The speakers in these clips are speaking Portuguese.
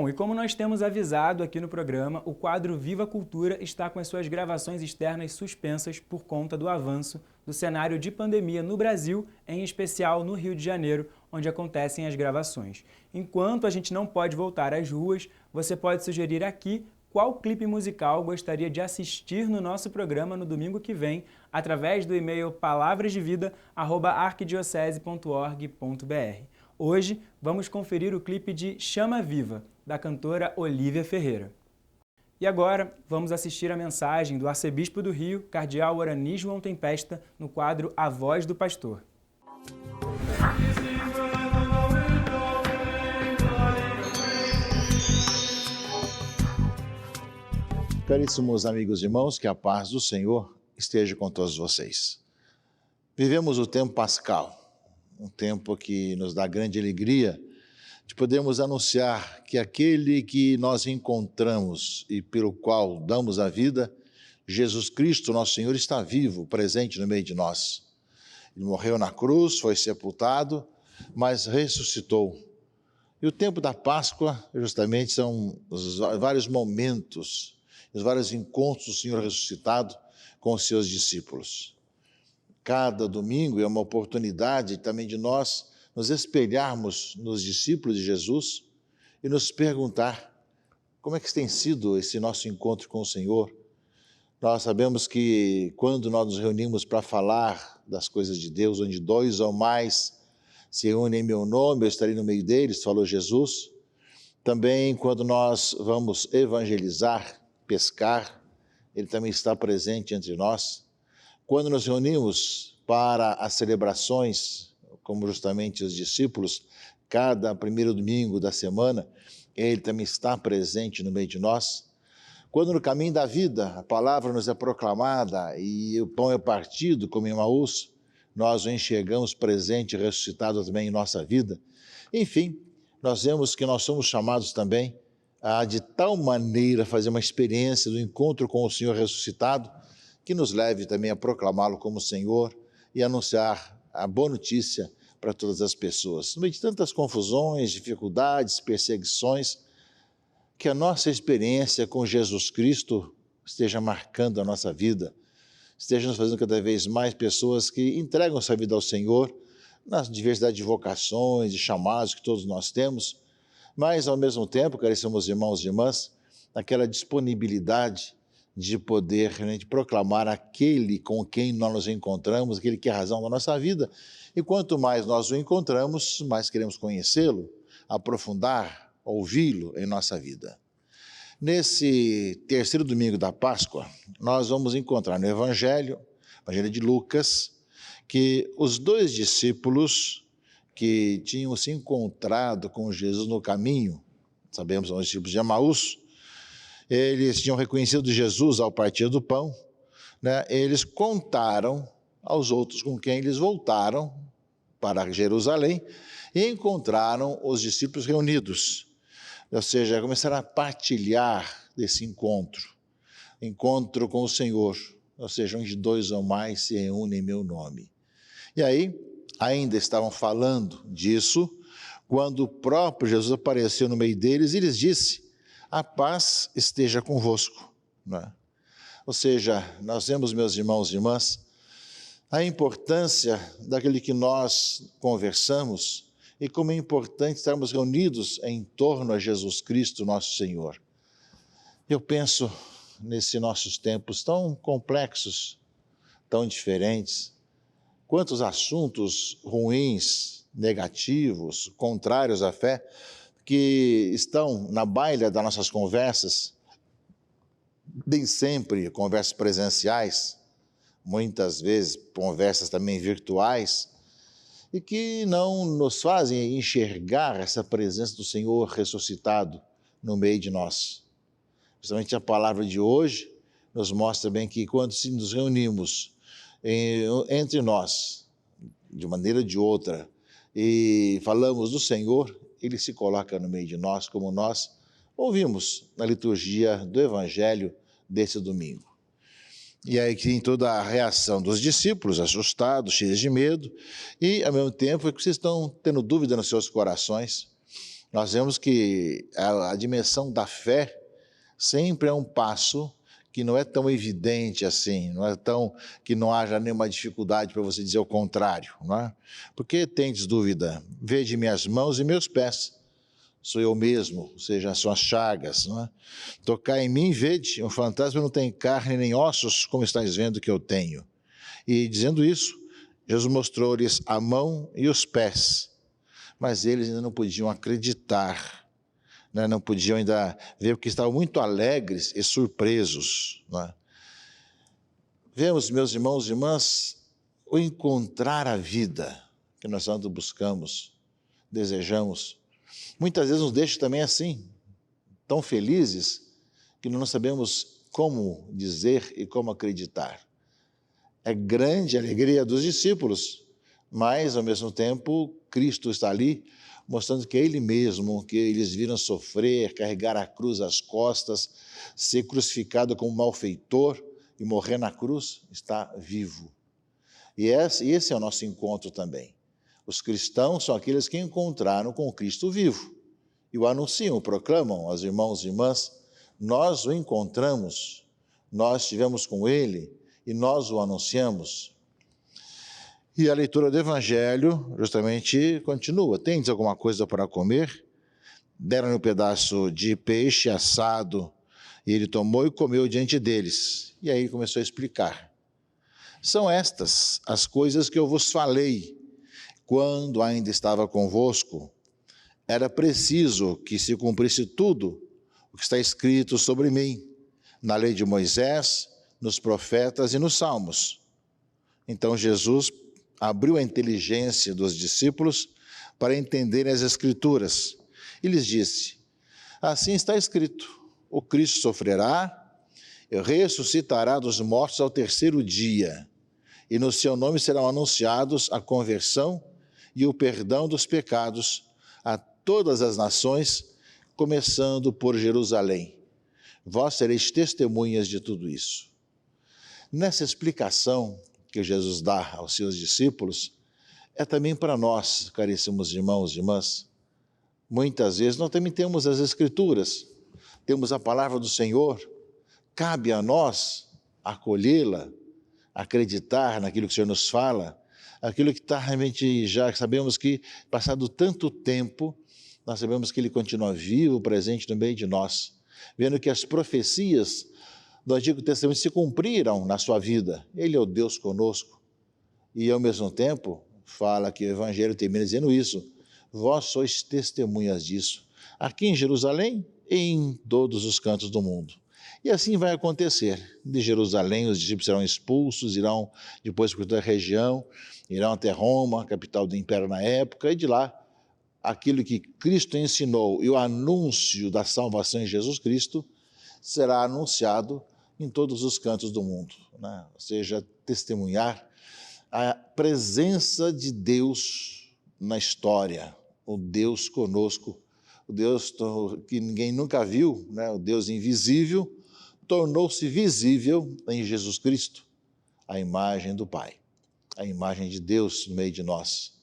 Bom, e como nós temos avisado aqui no programa, o quadro Viva Cultura está com as suas gravações externas suspensas por conta do avanço do cenário de pandemia no Brasil, em especial no Rio de Janeiro, onde acontecem as gravações. Enquanto a gente não pode voltar às ruas, você pode sugerir aqui qual clipe musical gostaria de assistir no nosso programa no domingo que vem, através do e-mail palavrasdevida@arquidiocese.org.br. Hoje vamos conferir o clipe de Chama Viva, da cantora Olívia Ferreira. E agora vamos assistir a mensagem do arcebispo do Rio, cardeal Orani João Tempesta, no quadro A Voz do Pastor. Caríssimos amigos e irmãos, que a paz do Senhor esteja com todos vocês. Vivemos o tempo pascal, um tempo que nos dá grande alegria de podermos anunciar que aquele que nós encontramos e pelo qual damos a vida, Jesus Cristo, nosso Senhor, está vivo, presente no meio de nós. Ele morreu na cruz, foi sepultado, mas ressuscitou. E o tempo da Páscoa, justamente, são os vários momentos, os vários encontros do Senhor ressuscitado com os seus discípulos. Cada domingo é uma oportunidade também de nós nos espelharmos nos discípulos de Jesus e nos perguntar como é que tem sido esse nosso encontro com o Senhor. Nós sabemos que quando nós nos reunimos para falar das coisas de Deus, onde dois ou mais se reúnem em meu nome, eu estarei no meio deles, falou Jesus. Também quando nós vamos evangelizar, pescar, Ele também está presente entre nós. Quando nos reunimos para as celebrações, como justamente os discípulos, cada primeiro domingo da semana, Ele também está presente no meio de nós. Quando no caminho da vida a palavra nos é proclamada e o pão é partido, como em Emaús, nós o enxergamos presente e ressuscitado também em nossa vida. Enfim, nós vemos que nós somos chamados também a de tal maneira fazer uma experiência do encontro com o Senhor ressuscitado, que nos leve também a proclamá-lo como Senhor e anunciar a boa notícia para todas as pessoas. No meio de tantas confusões, dificuldades, perseguições, que a nossa experiência com Jesus Cristo esteja marcando a nossa vida, esteja nos fazendo cada vez mais pessoas que entregam sua vida ao Senhor, na diversidade de vocações e chamados que todos nós temos, mas ao mesmo tempo, caríssimos irmãos e irmãs, aquela disponibilidade de poder realmente proclamar aquele com quem nós nos encontramos, aquele que é a razão da nossa vida. E quanto mais nós o encontramos, mais queremos conhecê-lo, aprofundar, ouvi-lo em nossa vida. Nesse terceiro domingo da Páscoa, nós vamos encontrar no Evangelho de Lucas, que os dois discípulos que tinham se encontrado com Jesus no caminho, sabemos, são os discípulos de Emaús, eles tinham reconhecido Jesus ao partir do pão, né? Eles contaram aos outros com quem eles voltaram para Jerusalém e encontraram os discípulos reunidos, ou seja, começaram a partilhar desse encontro com o Senhor, ou seja, onde dois ou mais se reúnem em meu nome. E aí, ainda estavam falando disso, quando o próprio Jesus apareceu no meio deles e lhes disse: a paz esteja convosco. Não é? Ou seja, nós vemos, meus irmãos e irmãs, a importância daquele que nós conversamos e como é importante estarmos reunidos em torno a Jesus Cristo, nosso Senhor. Eu penso nesses nossos tempos tão complexos, tão diferentes, quantos assuntos ruins, negativos, contrários à fé, que estão na baila das nossas conversas, nem sempre conversas presenciais, muitas vezes conversas também virtuais, e que não nos fazem enxergar essa presença do Senhor ressuscitado no meio de nós. Justamente a palavra de hoje nos mostra bem que quando nos reunimos entre nós, de maneira ou de outra, e falamos do Senhor, Ele se coloca no meio de nós, como nós ouvimos na liturgia do Evangelho desse domingo. E aí que tem toda a reação dos discípulos, assustados, cheios de medo, e ao mesmo tempo que vocês estão tendo dúvida nos seus corações, Nós vemos que a dimensão da fé sempre é um passo que não é tão evidente assim, não é tão que não haja nenhuma dificuldade para você dizer o contrário, não é? Porque tendes dúvida, vede minhas mãos e meus pés, sou eu mesmo, ou seja, as suas chagas, não é? Tocar em mim, vede, um fantasma não tem carne nem ossos, como estáis vendo que eu tenho. E dizendo isso, Jesus mostrou-lhes a mão e os pés, mas eles ainda não podiam acreditar, né? Não podiam ainda ver, porque estavam muito alegres e surpresos, né? Vemos, meus irmãos e irmãs, o encontrar a vida que nós tanto buscamos, desejamos, muitas vezes nos deixa também assim, tão felizes, que não sabemos como dizer e como acreditar. É grande a alegria dos discípulos, mas, ao mesmo tempo, Cristo está ali, mostrando que é Ele mesmo, que eles viram sofrer, carregar a cruz às costas, ser crucificado como malfeitor e morrer na cruz, está vivo. E esse é o nosso encontro também. Os cristãos são aqueles que encontraram com o Cristo vivo e o anunciam, o proclamam aos irmãos e irmãs. Nós o encontramos, nós estivemos com Ele e nós o anunciamos. E a leitura do Evangelho justamente continua. Tendes alguma coisa para comer? Deram-lhe um pedaço de peixe assado, e ele tomou e comeu diante deles. E aí começou a explicar. São estas as coisas que eu vos falei, quando ainda estava convosco. Era preciso que se cumprisse tudo o que está escrito sobre mim, na lei de Moisés, nos profetas e nos salmos. Então Jesus abriu a inteligência dos discípulos para entenderem as Escrituras e lhes disse: assim está escrito, o Cristo sofrerá e ressuscitará dos mortos ao terceiro dia, e no seu nome serão anunciados a conversão e o perdão dos pecados a todas as nações, começando por Jerusalém. Vós sereis testemunhas de tudo isso. Nessa explicação que Jesus dá aos seus discípulos, é também para nós, caríssimos irmãos e irmãs. Muitas vezes nós também temos as Escrituras, temos a palavra do Senhor, cabe a nós acolhê-la, acreditar naquilo que o Senhor nos fala, aquilo que está realmente, já sabemos que, passado tanto tempo, nós sabemos que Ele continua vivo, presente no meio de nós, vendo que as profecias do Antigo Testamento se cumpriram na sua vida. Ele é o Deus conosco. E, ao mesmo tempo, fala que o Evangelho termina dizendo isso. Vós sois testemunhas disso, aqui em Jerusalém e em todos os cantos do mundo. E assim vai acontecer. De Jerusalém, os discípulos serão expulsos, irão depois para toda a região, irão até Roma, capital do império na época, e de lá, aquilo que Cristo ensinou e o anúncio da salvação em Jesus Cristo será anunciado em todos os cantos do mundo, né? Ou seja, testemunhar a presença de Deus na história, o Deus conosco, o Deus que ninguém nunca viu, né? O Deus invisível, tornou-se visível em Jesus Cristo, a imagem do Pai, a imagem de Deus no meio de nós.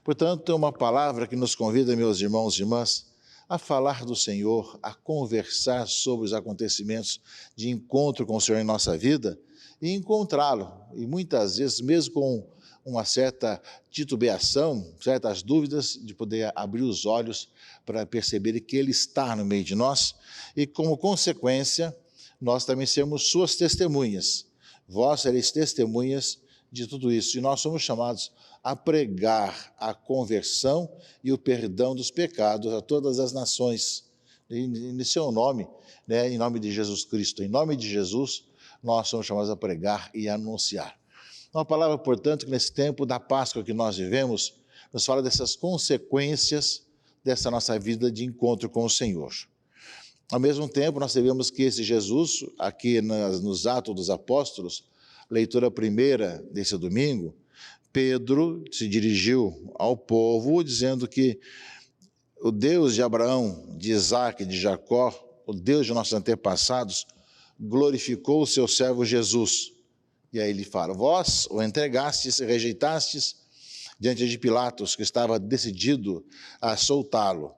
Portanto, é uma palavra que nos convida, meus irmãos e irmãs, a falar do Senhor, a conversar sobre os acontecimentos de encontro com o Senhor em nossa vida e encontrá-lo. E muitas vezes, mesmo com uma certa titubeação, certas dúvidas, de poder abrir os olhos para perceber que Ele está no meio de nós e, como consequência, nós também sermos suas testemunhas. Vós sereis testemunhas de tudo isso. E nós somos chamados a pregar a conversão e o perdão dos pecados a todas as nações, em seu nome, né, em nome de Jesus Cristo. Em nome de Jesus, nós somos chamados a pregar e a anunciar. Uma palavra, portanto, que nesse tempo da Páscoa que nós vivemos, nos fala dessas consequências dessa nossa vida de encontro com o Senhor. Ao mesmo tempo, nós sabemos que esse Jesus, aqui nos Atos dos Apóstolos, leitura primeira desse domingo, Pedro se dirigiu ao povo dizendo que o Deus de Abraão, de Isaac e de Jacó, o Deus de nossos antepassados, glorificou o seu servo Jesus. E aí ele fala: vós o entregastes e rejeitastes diante de Pilatos, que estava decidido a soltá-lo.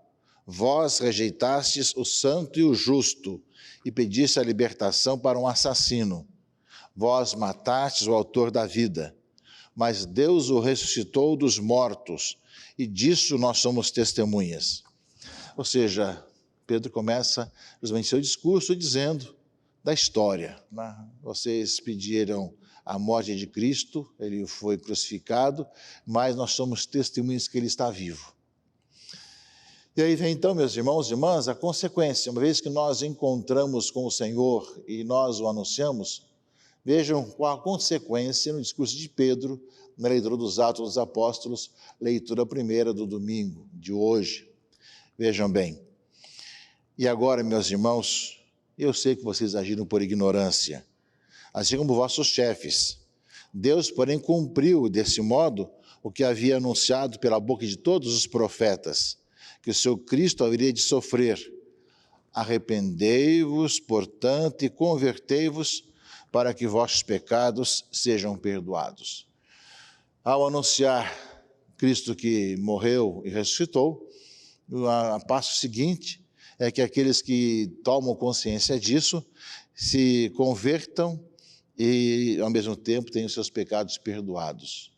Vós rejeitastes o santo e o justo e pediste a libertação para um assassino. Vós matastes o autor da vida, mas Deus o ressuscitou dos mortos, e disso nós somos testemunhas. Ou seja, Pedro começa justamente seu discurso dizendo da história, né? Vocês pediram a morte de Cristo, ele foi crucificado, mas nós somos testemunhas que ele está vivo. E aí vem então, meus irmãos e irmãs, a consequência. Uma vez que nós encontramos com o Senhor e nós o anunciamos, vejam qual a consequência no discurso de Pedro, na leitura dos Atos dos Apóstolos, leitura primeira do domingo de hoje. Vejam bem. E agora, meus irmãos, eu sei que vocês agiram por ignorância, assim como vossos chefes. Deus, porém, cumpriu desse modo o que havia anunciado pela boca de todos os profetas, que o seu Cristo haveria de sofrer. Arrependei-vos, portanto, e convertei-vos para que vossos pecados sejam perdoados. Ao anunciar Cristo que morreu e ressuscitou, o passo seguinte é que aqueles que tomam consciência disso se convertam e, ao mesmo tempo, tenham seus pecados perdoados.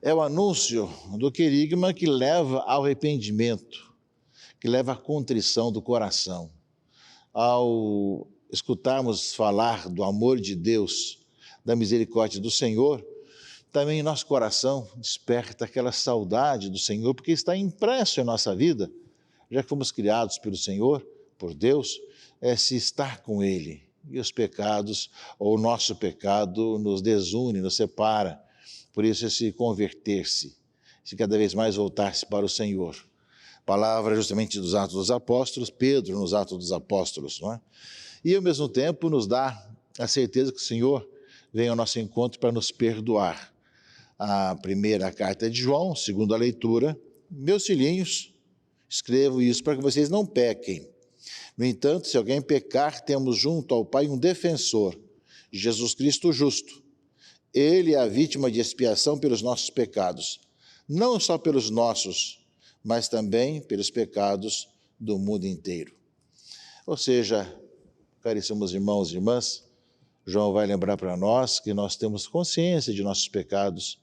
É o anúncio do querigma que leva ao arrependimento, que leva à contrição do coração. Ao escutarmos falar do amor de Deus, da misericórdia do Senhor, também em nosso coração desperta aquela saudade do Senhor, porque está impresso em nossa vida, já que fomos criados pelo Senhor, por Deus, se estar com Ele. E os pecados, ou o nosso pecado, nos desune, nos separa. Por isso, esse converter-se, se cada vez mais voltar-se para o Senhor. Palavra justamente dos Atos dos Apóstolos, Pedro nos Atos dos Apóstolos, não é? E, ao mesmo tempo, nos dá a certeza que o Senhor vem ao nosso encontro para nos perdoar. A primeira carta de João, segundo a leitura, meus filhinhos, escrevo isso para que vocês não pequem. No entanto, se alguém pecar, temos junto ao Pai um defensor, Jesus Cristo justo. Ele é a vítima de expiação pelos nossos pecados, não só pelos nossos, mas também pelos pecados do mundo inteiro. Ou seja, caríssimos irmãos e irmãs, João vai lembrar para nós que nós temos consciência de nossos pecados,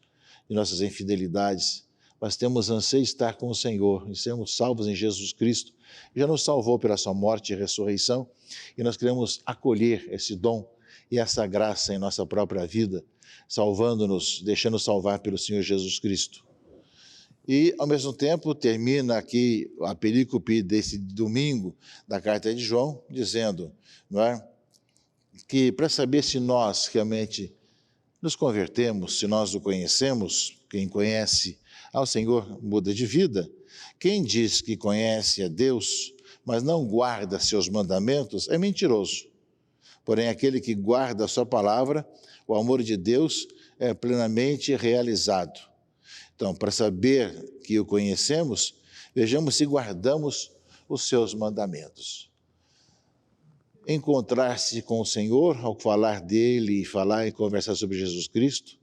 de nossas infidelidades, mas temos anseio de estar com o Senhor e sermos salvos em Jesus Cristo. Já nos salvou pela sua morte e ressurreição, e nós queremos acolher esse dom e essa graça em nossa própria vida, salvando-nos, deixando salvar pelo Senhor Jesus Cristo. E, ao mesmo tempo, termina aqui a perícope desse domingo da carta de João, dizendo, não é, que para saber se nós realmente nos convertemos, se nós o conhecemos, quem conhece ao Senhor muda de vida. Quem diz que conhece a Deus, mas não guarda seus mandamentos, é mentiroso. Porém, aquele que guarda a sua palavra, o amor de Deus é plenamente realizado. Então, para saber que o conhecemos, vejamos se guardamos os seus mandamentos. Encontrar-se com o Senhor, ao falar dele e falar e conversar sobre Jesus Cristo,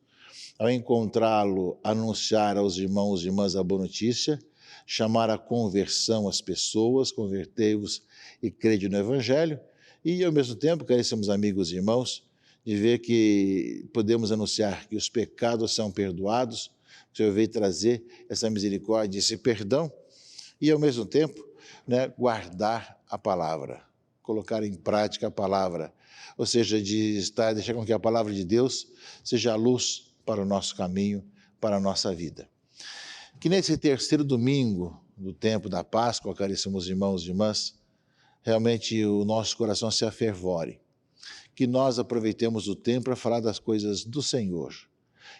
ao encontrá-lo, anunciar aos irmãos e irmãs a boa notícia, chamar a conversão às pessoas, convertei-vos e crede no Evangelho, e ao mesmo tempo, caríssimos amigos e irmãos, de ver que podemos anunciar que os pecados são perdoados, o Senhor veio trazer essa misericórdia, esse perdão, e ao mesmo tempo, né, guardar a palavra, colocar em prática a palavra, ou seja, deixar com que a palavra de Deus seja a luz para o nosso caminho, para a nossa vida. Que nesse terceiro domingo do tempo da Páscoa, caríssimos irmãos e irmãs, realmente o nosso coração se afervore, que nós aproveitemos o tempo para falar das coisas do Senhor,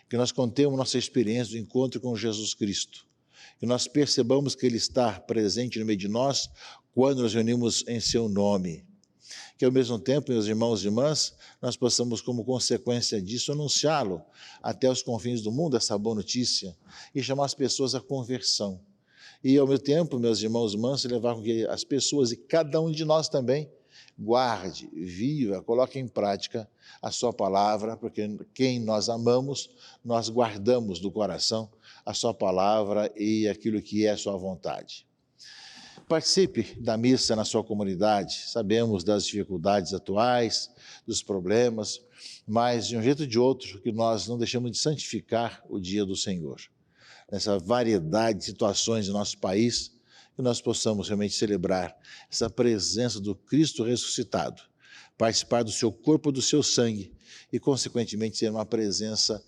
que nós contemos nossa experiência do encontro com Jesus Cristo, que nós percebamos que Ele está presente no meio de nós quando nos reunimos em Seu nome. Que ao mesmo tempo, meus irmãos e irmãs, nós possamos, como consequência disso, anunciá-lo até os confins do mundo, essa boa notícia, e chamar as pessoas à conversão. E ao mesmo tempo, meus irmãos e irmãs, levar com que as pessoas, e cada um de nós também, guarde, viva, coloque em prática a sua palavra, porque quem nós amamos, nós guardamos do coração a sua palavra e aquilo que é a sua vontade. Participe da missa na sua comunidade. Sabemos das dificuldades atuais, dos problemas, mas de um jeito ou de outro, que nós não deixamos de santificar o dia do Senhor. Nessa variedade de situações do nosso país, que nós possamos realmente celebrar essa presença do Cristo ressuscitado, participar do seu corpo e do seu sangue e, consequentemente, ser uma presença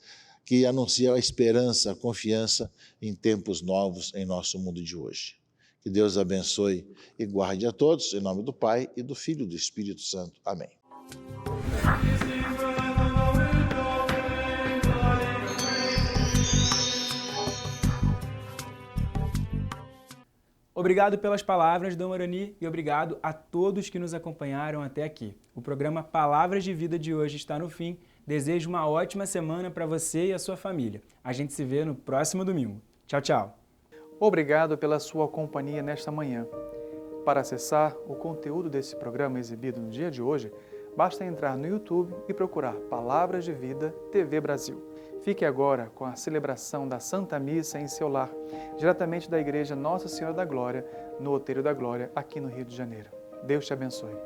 que anuncia a esperança, a confiança em tempos novos em nosso mundo de hoje. Que Deus abençoe e guarde a todos, em nome do Pai e do Filho e do Espírito Santo. Amém. Obrigado pelas palavras, Dom Arani, e obrigado a todos que nos acompanharam até aqui. O programa Palavras de Vida de hoje está no fim. Desejo uma ótima semana para você e a sua família. A gente se vê no próximo domingo. Tchau, tchau. Obrigado pela sua companhia nesta manhã. Para acessar o conteúdo desse programa exibido no dia de hoje, basta entrar no YouTube e procurar Palavras de Vida TV Brasil. Fique agora com a celebração da Santa Missa em seu lar, diretamente da Igreja Nossa Senhora da Glória, no Outeiro da Glória, aqui no Rio de Janeiro. Deus te abençoe.